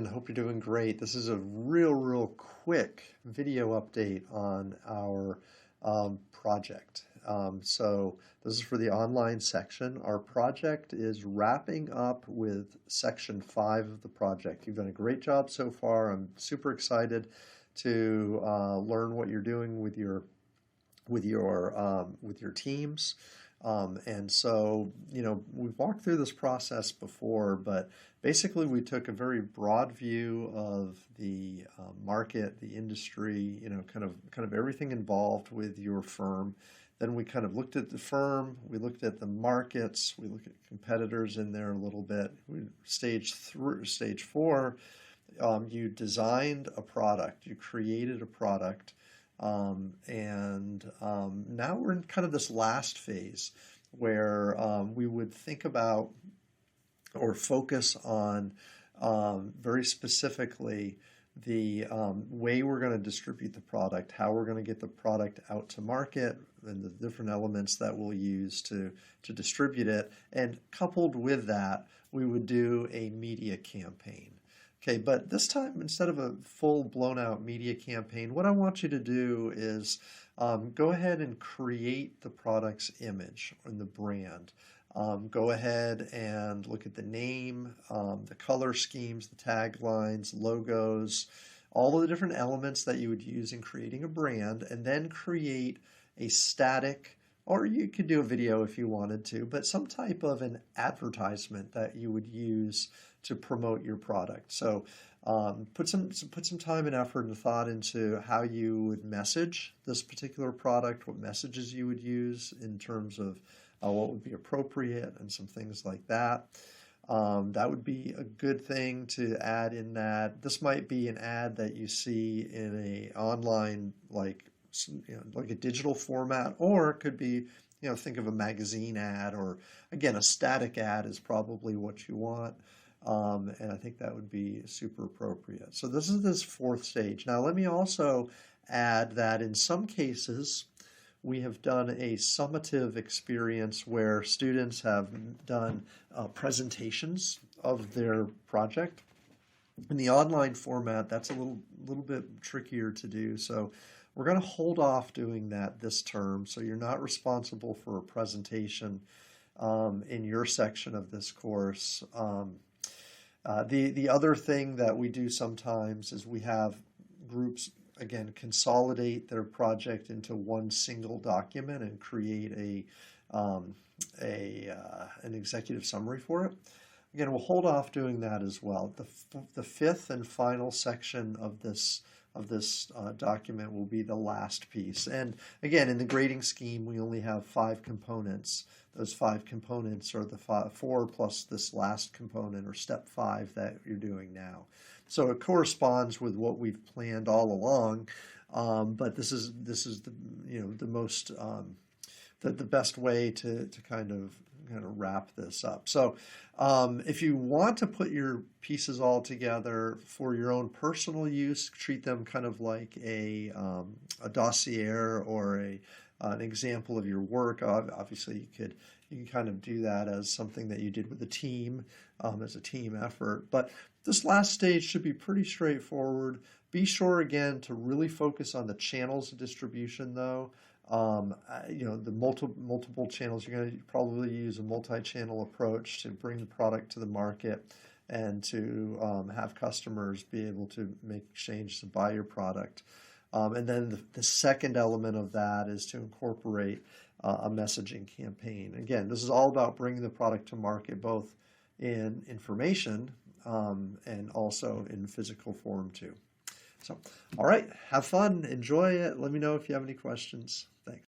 again. Hope you're doing great. This is a real quick video update on our project. So this is for the online section. Our project is wrapping up with section 5 of the project. You've done a great job so far. I'm super excited to learn what you're doing with your teams. And so, we've walked through this process before, but basically we took a very broad view of the market, the industry, kind of everything involved with your firm. Then we kind of looked at the firm, we looked at the markets, we looked at competitors in there a little bit. Stage 4, you designed a product, you created a product. Now we're in kind of this last phase where we would think about or focus on very specifically the way we're going to distribute the product, how we're going to get the product out to market, and the different elements that we'll use to distribute it. And coupled with that, we would do a media campaign. Okay, but this time, instead of a full blown out media campaign, what I want you to do is go ahead and create the product's image and the brand. Go ahead and look at the name, the color schemes, the taglines, logos, all of the different elements that you would use in creating a brand, and then create a static, or you could do a video if you wanted to, but some type of an advertisement that you would use to promote your product. So put some time and effort and thought into how you would message this particular product, what messages you would use in terms of what would be appropriate and some things like that. That would be a good thing to add in that. This might be an ad that you see in a online, like a digital format, or it could be, think of a magazine ad, or again, a static ad is probably what you want. And I think that would be super appropriate. So this is this 4th stage. Now, let me also add that in some cases, we have done a summative experience where students have done presentations of their project. In the online format, that's a little bit trickier to do. So we're going to hold off doing that this term. So you're not responsible for a presentation in your section of this course. The other thing that we do sometimes is we have groups, again, consolidate their project into one single document and create an executive summary for it. Again, we'll hold off doing that as well. The 5th and final section of this document will be the last piece. And again, in the grading scheme, we only have 5 components. Those 5 components are the 4 plus this last component, or step 5 that you're doing now. So it corresponds with what we've planned all along, but this is the most the best way to kind of wrap this up. So if you want to put your pieces all together for your own personal use, treat them kind of like a dossier or an example of your work. Obviously, you can kind of do that as something that you did with a team, as a team effort. But this last stage should be pretty straightforward. Be sure, again, to really focus on the channels of distribution, though. The multiple channels, you're going to probably use a multi-channel approach to bring the product to the market and to have customers be able to make exchanges to buy your product. And then the second element of that is to incorporate a messaging campaign. Again, this is all about bringing the product to market, both in information and also in physical form too. So, all right, have fun, enjoy it. Let me know if you have any questions. Thanks.